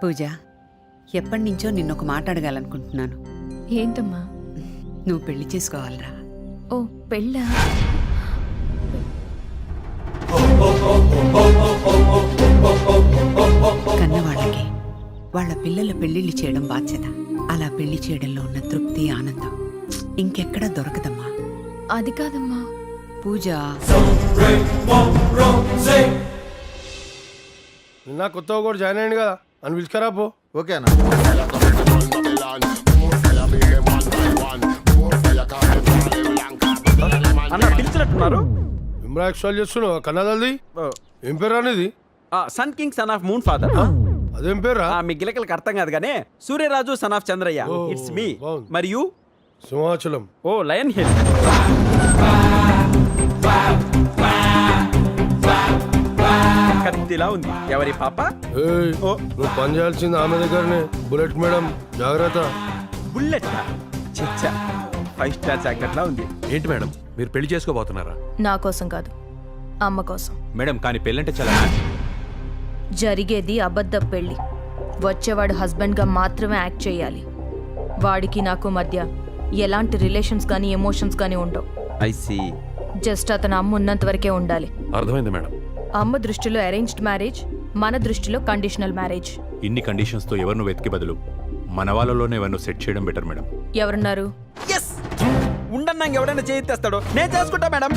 పూజ, ఎప్పటి నుంచో నిన్నొక మాట అడగాలనుకుంటున్నాను. ఏంటమ్మా? నువ్వు పెళ్లి చేసుకోవాలరా. ఓ పెళ్ళా? కన్నవాళ్ళకి వాళ్ళ పిల్లల పెళ్లిళ్ళు చేయడం బాధ్యత. అలా పెళ్లి చేయడంలో ఉన్న తృప్తి, ఆనందం ఇంకెక్కడా దొరకదమ్మా. అది కాదమ్మా. పూజ, నిన్న కొత్తగా కూడా జాయిన్ అయ్యింది కదా అని పిలుచుకరా పో. ఓకే అన్న. అన్న పిలిచినట్టున్నారు. ఇమ్రా ఎక్స్ట్రాల్ చేస్తున్నావు కన్నదల్ది. ఏం పేరు అనేది? Son king son of moon father. అదేం పేరా? మీ గిలకలకి అర్థం కాదు కానీ Suryaraju son of Chandraiah. Oh, it's me. బాగుంది. మరియు సింహాచలం. Oh lion hill. కత్తిలా ఉంది. ఎవరి పాప? ఏయ్, ఓ. నువ్వు పని చేయాల్సింది ఆమె దగ్గరనే. బుల్లెట్ మేడం జాగ్రత్త. బుల్లెట్. చిచ్చా 5 స్టార్ చాక్లెట్లా ఉంది. ఏంటి మేడం, మీరు పెళ్లి చేసుకోబోతున్నారా? నా కోసం కాదు, అమ్మ కోసం. మేడం కానీ పెళ్ళంటే చాలా జరిగేది అబద్ధ పెళ్లి. వచ్చేవాడు హస్బెండ్గా మాత్రమే యాక్ట్ చేయాలి. వాడికి నాకు మధ్య ఎలాంటి రిలేషన్స్ కానీ ఎమోషన్స్ కానీ ఉండవు. I see. జస్ట్ అతను అమ్మ ఉన్నంత వరకే ఉండాలి. అర్థమైంది మేడం. అమ్మ దృష్టిలో అరేంజ్డ్ మ్యారేజ్, మన దృష్టిలో కండిషనల్ మ్యారేజ్. ఇన్ని కండిషన్స్తో ఎవరిను వెతికి బదులు మన వాళ్ళలోనే ఎవరిను సెట్ చేయడం బెటర్ మేడం. ఎవరున్నారు? ఎస్, ఉండన్నాక ఎవడైనా చేయిస్తాడో నేను చేసుకుంటా మేడం.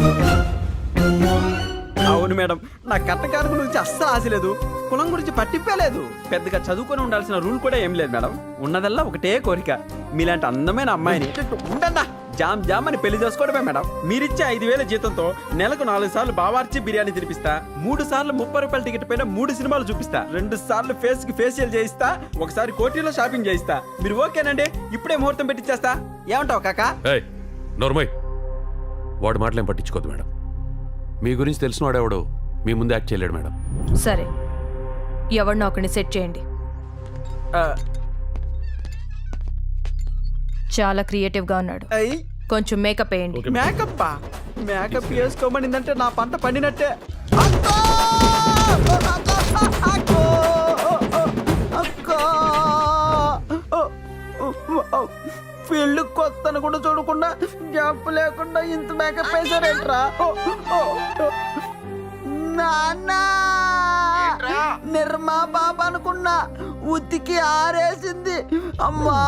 అవును మేడం, నా కట్టకారు గురించి అస్సలు ఆశ లేదు. కులం గురించి పట్టింపలేదు. పెద్దగా చదువుకొని ఉండాల్సిన రూల్ కూడా ఏం లేదు మేడం. ఉన్నదల్లా ఒకటే కోరిక, మీలాంటి అందమైన అమ్మాయిని ఉండన్నా జామ్ జామ్ అని పెళ్లి చేసుకోవడమే మేడం. మీరిచ్చే 5,000 జీతంతో నెలకు 4 సార్లు బావార్చి బిర్యానీ తినిపిస్తా, 3 సార్లు 30 రూపాయల టికెట్ పైన 3 సినిమాలు చూపిస్తా, 2 సార్లు ఫేస్ కి ఫేషియల్ చేయిస్తా, ఒకసారి కోటిలో షాపింగ్ చేయిస్తా. మీరు ఓకేనండి? ఇప్పుడే ముహూర్తం పెట్టిచ్చేస్తా. ఏమంటావు కాకా? ఏయ్ నోర్మయ్, వాడు మాటలేం పట్టించుకోదు మేడం. మీ గురించి తెలిసిన వాడెవడో మీ ముందు యాక్ట్ చేయలేడు మేడం. సరే, ఎవరినో ఒకరిని సెట్ చేయండి. చాలా క్రియేటివ్గా ఉన్నాడు. కొంచెం మేకప్ వేయండి. మేకప్ మేకప్ వేసుకోమనిందంటే నా పంట పండినట్టే. పెళ్ళి కొత్తను కూడా చూడకుండా గ్యాప్ లేకుండా ఇంత మేకప్ వేసారేంట్రా? నాన్న నిర్మా బాబా అనుకున్నా, ఉతికి ఆరేసింది అమ్మా.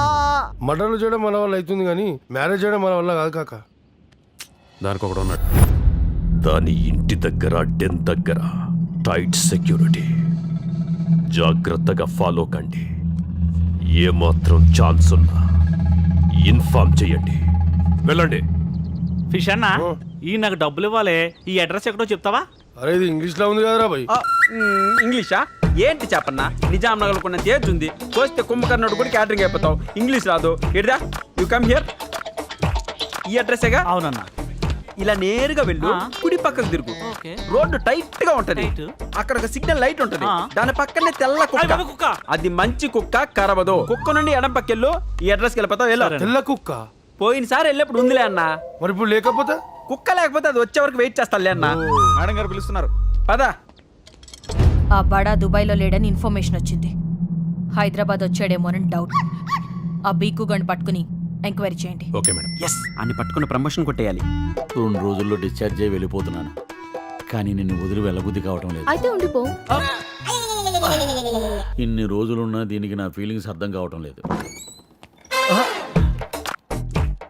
మటన్లు చేయడం మన వల్ల అవుతుంది కానీ మ్యారేజ్ చేయడం మన వల్ల కాదు కాక. దానికి ఒకడు ఉన్నాడు. దాని ఇంటి దగ్గర డెన్ దగ్గర టైట్ సెక్యూరిటీ. జాగ్రత్తగా ఫాలో కండి. ఏమాత్రం ఛాన్స్ ఉన్నా ఇన్ఫార్మ్ చేయండి. వెళ్ళండి. ఫిష్ అన్న, ఈ నాకు డబ్బులు ఇవ్వాలి. ఈ అడ్రస్ ఎక్కడో చెప్తావా? అరే ఇది ఇంగ్లీష్ లో ఉంది కదరా భయ్. ఇంగ్లీషా? ఏంటి చెప్పన్నా? నిజాం నగలుకున్న తేజ్ ఉంది. కోస్తే కుంభకర్ణుడు కూడా క్యాటరింగ్ అయిపోతావు. ఇంగ్లీష్ రాదు. ఎడిదా యు కమ్ హియర్. ఈ అడ్రస్సేగా? అవునన్నా. ఇలా నేరుగా వెళ్ళు, కుడి పక్కకు తిరుగు. రోడ్డు టైట్ గా ఉంటది. అక్కడ ఒక సిగ్నల్ లైట్ ఉంటది. దాని పక్కనే తెల్ల కుక్క. అది మంచి కుక్క, కరవదు. కుక్క నుండి ఎడం పక్కెళ్ళు, ఈ అడ్రస్కి వెళ్ళిపోతావు. వెళ్ళు. తెల్ల కుక్క పోయినసారి వెళ్ళేప్పుడు ఉందిలే అన్న. మరి ఇప్పుడు లేకపోతే? కుక్క లేకపోతే అది వచ్చే వరకు వెయిట్ చేస్తాలే అన్న. మేడం గారు పిలుస్తున్నారు, పదా. ఆ బడా దుబాయ్లో లేడని ఇన్ఫర్మేషన్ వచ్చింది. హైదరాబాద్ వచ్చాడేమోనని డౌట్. ఆ బీకుగండి పట్టుకుని ఎంక్వైరీ చేయండి. Okay madam. ఎస్, అన్ని పట్టుకుని ప్రమోషన్ కొట్టేయాలి. 2 రోజుల్లో డిశ్చార్జ్ అయ్యి వెళ్ళిపోతున్నాను, కానీ నిన్ను వదిలి వెళ్ళబుద్ధి కావటం లేదు. అయితే ఉండిపో. ఇన్ని రోజులున్నా దీనికి నా ఫీలింగ్స్ అర్థం కావటం లేదు.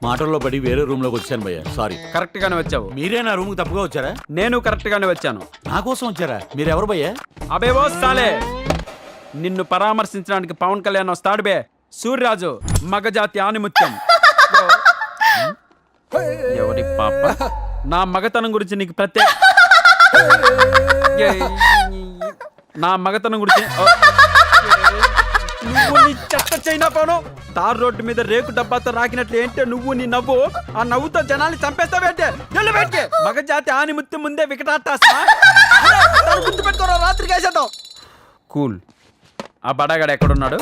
మాటల్లో పడి వేరే రూమ్ లోకి వచ్చాను భయ్య, సారీ. కరెక్ట్ గానే వచ్చావు. మీరే నా రూమ్ కి తప్పుగా వచ్చారా? నేను కరెక్ట్ గానే వచ్చాను. నా కోసం వచ్చారా? మీరెవరు భయ్య? అబేవో సాలే, నిన్ను పరామర్శించడానికి పవన్ కళ్యాణ్ వస్తాడు బే. సూర్యరాజు మగజాతి ఆనిముత్యం. ఎవరి పాప? నా మగతనం గురించి నీకు ప్రత్యేక నా మగతనం గురించి నువ్వు నీ చెత్త చైనా పోను. తార్ రోడ్డు మీద రేకు డబ్బాతో రాకినట్లు ఏంటే నువ్వు నీ నవ్వు. ఆ నవ్వుతో జనాల్ని చంపేస్తావేంటే? మగజాతి ఆనిముత్యం ముందే వికటాటాసా. గుర్తు పెట్టుకోరా, రాత్రికి వేసేద్దాం. కూల్. ఆ బడాగాడు ఎక్కడున్నాడు?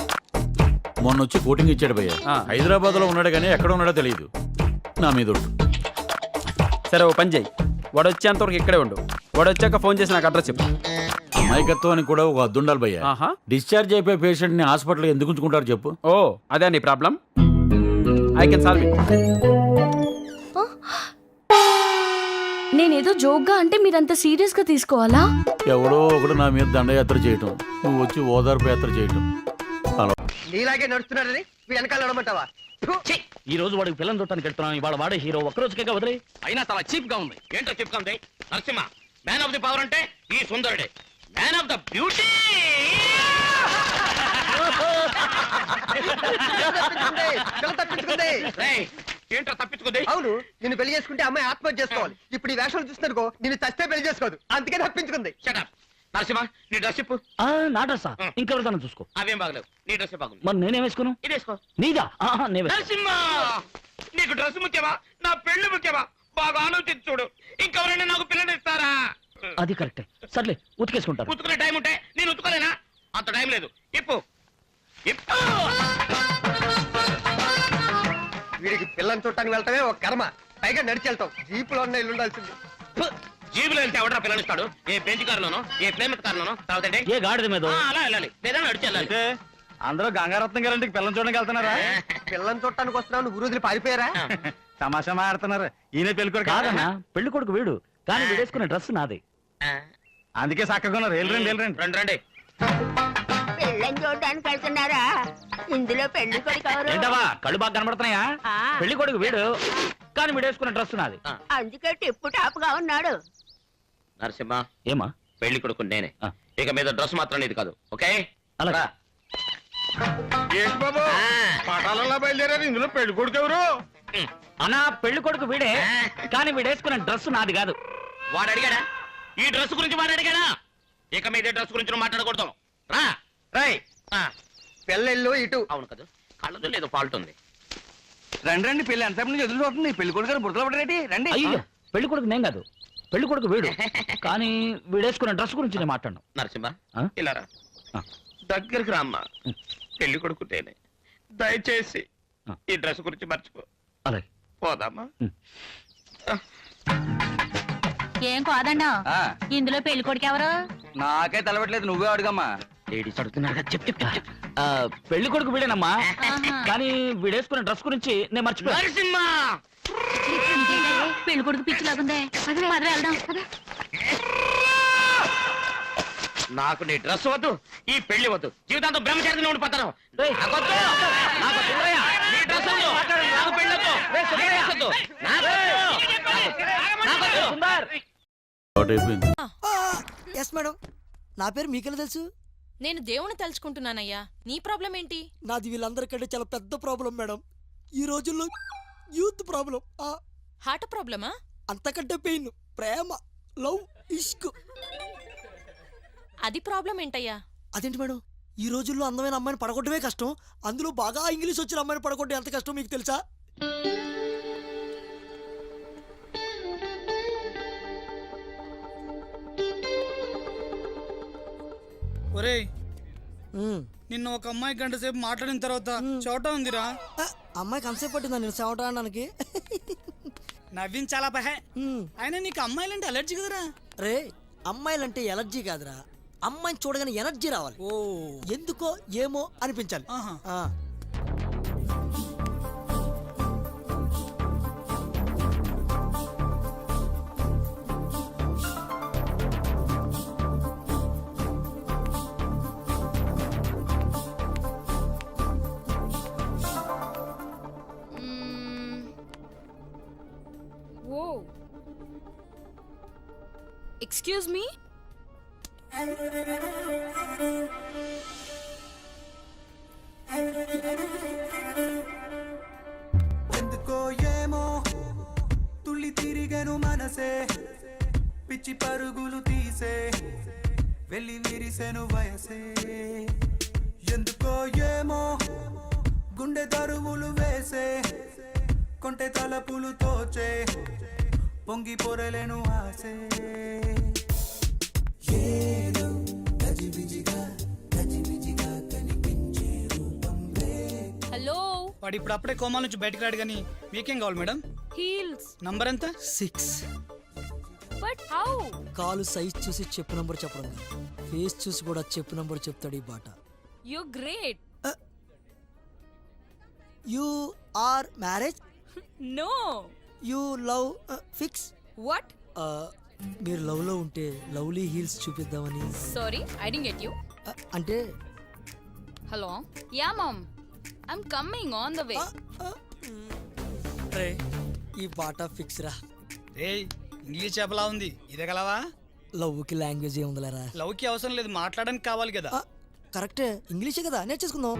మొన్న వచ్చి కోటింగ్ ఇచ్చాడు భయ్య. హైదరాబాద్ లో ఉన్నాడు కానీ ఎక్కడ ఉన్నాడో తెలియదు. నా మీద ఉండు. సరే ఓ పని చేయి, వాడు వచ్చేంతవరకు ఇక్కడే ఉండు. వాడు వచ్చాక ఫోన్ చేసి నాకు అడ్రస్ చెప్పు. అమాయకత్వానికి కూడా ఒక హద్దు ఉండాలి భయ్య. ఆహా. డిశ్చార్జ్ అయిపోయే పేషెంట్ ని హాస్పిటల్ ఎందుకు ఉంచుకుంటారు చెప్పు? ఓ అదే నీ problem. I can solve it. నేనేదో జోక్గా అంటే మీరంత సీరియస్గా తీసుకోవాలా? ఎవడో ఒకడు నా మీద దండయాత్ర చేయటం, నువ్వు వచ్చి ఓదార్పు యాత్ర చేయటం. నీలాగే నడుస్తున్నాడని వీడు వెనకాల నడమంటావా? ఈ రోజు వాడికి పిల్లలు చూడటానికి వెళ్తున్నాను. ఇవాళ వాడే హీరో, ఒక్కరోజుకే వదిలే. అయినా చాలా చీప్ గా ఉంది. ఏంటో చీప్ గా ఉంది? Narasimha man of the power అంటే ఈ సుందరుడే. మ్యాన్ ఆఫ్ ద బ్యూటీ ఏంటో తప్పించుకుంది. అవును, నిన్ను పెళ్లి చేసుకుంటే అమ్మాయి ఆత్మహత్య చేసుకోవాలి. ఇప్పుడు ఈ వేషాలు చూస్తున్నారుకో నిన్ను చస్తే పెళ్లి చేసుకోదు, అందుకే తప్పించుకుంది. నరసింహ నీ డ్రెస్ చెప్పు. నా డ్రెస్ ఇంకెవరిదాన్ని చూసుకో. అవేం బాగలేవు, నీ డ్రెస్ బాగుంది. మరి నేనేం వేసుకోను? ఇది వేసుకో. నీదా? నరసింహ నీకు డ్రెస్ ముఖ్యమా నా పెళ్లి ముఖ్యమా? బాగా ఆలోచించి చూడు. ఇంకెవరైనా నాకు పిల్లలు ఇస్తారా? అది కరెక్టే. సర్లే ఉతికేసుకుంటా. ఉతుకునే టైం ఉంటే నేను ఉతుకోలేనా? అంత టైం లేదు. ఇప్పు వీడికి పిల్లని చుట్టానికి వెళ్ళటమే ఒక కర్మ, పైగా నడిచి వెళ్తాం. జీపులో ఉన్న ఇల్లు ఉండాల్సింది. జీబులో వెళ్తే ఎవడరా పిల్లనిస్తాడు? ఏ బెంచ్ కారులోనో, ఏ ప్రేమిత కారులోనో, తర్వాత ఏ గాడిద మీద అలా వెళ్ళాలి, లేదా నడిచి వెళ్ళాలి. అందరూ గంగారత్నం గారింటికి పిల్లలు చూడడానికి వెళ్తున్నారా? పిల్లని చుట్టానికి వస్తున్నావు, నువ్వు రోజులు పారిపోయారా? తమాషా మాడుతున్నారు. ఈయన పెళ్లి కొడుకు కాదన్నా, పెళ్లి కొడుకు వీడు, కానీ వీడేసుకునే డ్రెస్ నాది. అందుకే చక్కగా ఉన్నారు. రండి రండి. పెళ్ళని చూడడానికి వెళ్తున్నారా? ఇందులో పెళ్లి కొడుకు ఎవరు? ఏంటవా కళ్ళు బాగా కనబడుతున్నాయా? పెళ్లి కొడుకు వీడు, కానీ వీడేసుకునే డ్రెస్ నాది. అందుకే టిప్పు టాప్ గా ఉన్నాడు. నరసింహ ఏమా పెళ్లి కొడుకు నేనే. ఇక మీద డ్రెస్ మాత్రం నీది కాదు, ఓకే? అలా ఏంటి బాబు పటాలలో బయలుదేరారు, ఇందులో పెళ్లి కొడుకు ఎవరు? అన్నా పెళ్లి కొడుకు వీడే, కానీ వీడేసుకునే డ్రెస్ నాది కాదు. వాడు అడిగాడా ఈ డ్రెస్ గురించి? వాడు అడిగాడా? ఇక మీద డ్రెస్ గురించి నువ్వు మాట్లాడకూడదు. రా రై. పిల్లలు ఇటు. అవును కదా, కళ్ళదు లేదో ఫాల్ట్ ఉంది. రండి రండి, పెళ్లి ఎంత నుంచి ఎదురు చూస్తుంది. పెళ్లి కొడుకు గారు బుర్రలో పడరేటి? రండి. అయ్యో పెళ్లి కొడుకు నేను కాదు, పెళ్లి కొడుకు వీడు, కానీ వీడేసుకునే డ్రెస్ గురించి నేను మాట్లాడను. నరసింహ ఇలా రా, దగ్గరికి రామ్మా. పెళ్లి కొడుకు నేనే, దయచేసి ఈ డ్రెస్ గురించి మర్చిపో. అలాగే పోదామా? ఏం కాదన్నా, ఇందులో పెళ్లి కొడుకు ఎవరు? నాకే తెలవట్లేదు, నువ్వే అడుగమ్మా. లేడీస్ అడుగుతున్నారు. పెళ్లి కొడుకు వీడేనమ్మా, కానీ వీడేసుకునే డ్రెస్ గురించి నేను మర్చిపోయా. పెళ్లి కొడుకు పిచ్చి లాగుందే, మదర వెళ్దాం. నాకు నీ డ్రెస్ వద్దు, ఈ పెళ్లి వద్దు, జీవితాంతం బ్రహ్మచారిగా ఉండిపోతాను. ఎస్ మేడం, నా పేరు మీకెలా తెలుసు? నేను దేవుని తలుచుకుంటున్నానయ్యా, నీ ప్రాబ్లం ఏంటి? నాది వీళ్ళందరికంటే చాలా పెద్ద ప్రాబ్లం మేడం. ఈ రోజుల్లో యూత్ ప్రాబ్లం. హార్ట్ ప్రాబ్లమా? అంతకంటే పెయిన్, ప్రేమ, లవ్, ఇష్క్. అది ప్రాబ్లం ఏంటయ్యా? అదేంటి మేడం, ఈ రోజుల్లో అందమైన అమ్మాయిని పడగొట్టమే కష్టం, అందులో బాగా ఇంగ్లీష్ వచ్చిన అమ్మాయిని పడగొట్టే ఎంత కష్టం మీకు తెలుసా? ఒరేయ్, నిన్న ఒక అమ్మాయి గంట సేపు మాట్లాడిన తర్వాత చోట ఉందిరా. అమ్మాయి కన్సెప్ట్ పట్టిందా నేను సేవటానికి? నవ్వింది చాలా పహే. అయినా నీకు అమ్మాయిలంటే అలర్జీ కదరా? రే, అమ్మాయిలంటే ఎలర్జీ కాదురా, అమ్మాయిని చూడగానే ఎనర్జీ రావాలి. ఓ ఎందుకో ఏమో అనిపించాలి. ఎక్స్క్యూజ్ మీ, ఎందుకో ఏమో తుళ్ళి తిరిగను మనసే, పిచ్చి పరుగులు తీసే వెళ్ళి విరిసెను వయసే. ఎందుకో ఏమో గుండె దరువులు వేసే, కొంటె తలపులు తోచే పొంగి పొరలేను ఆసే. ఏదో గజిబిజిగా కనిపించే రూపం రే. హలో. వాడు ఇప్పుడు అప్పుడే కోమాల నుంచి బయటకు రాడు, కానీ మీకేం కావాలి మేడం? హీల్స్. నంబర్ ఎంత? 6. But but how? కాలు సైజ్ చూసి చెప్పు నంబర్ చెప్పడం కాదు, ఫేస్ చూసి కూడా చెప్పు నంబర్ చెప్తాడు ఈ బాట. You great. You are marriage? No. You love fix? What? మీరు లవ్ లో ఉంటే లవ్లీ హీల్స్ చూపిద్దామని. Sorry, I didn't get you. అంటే hello. Yeah mom, I'm coming on the way. రే ఈ బాట ఫిక్స్ రా. ఏయ్ ఇంగ్లీష్ చెప్పలా ఉంది, ఇదే కలవా? లవ్ కి లాంగ్వేజ్ ఏముందిలేరా. లవ్కి అవసరం లేదు, మాట్లాడడానికి కావాలి కదా. కరెక్టే, ఇంగ్లీషే కదా, నేర్చేసుకుందాం.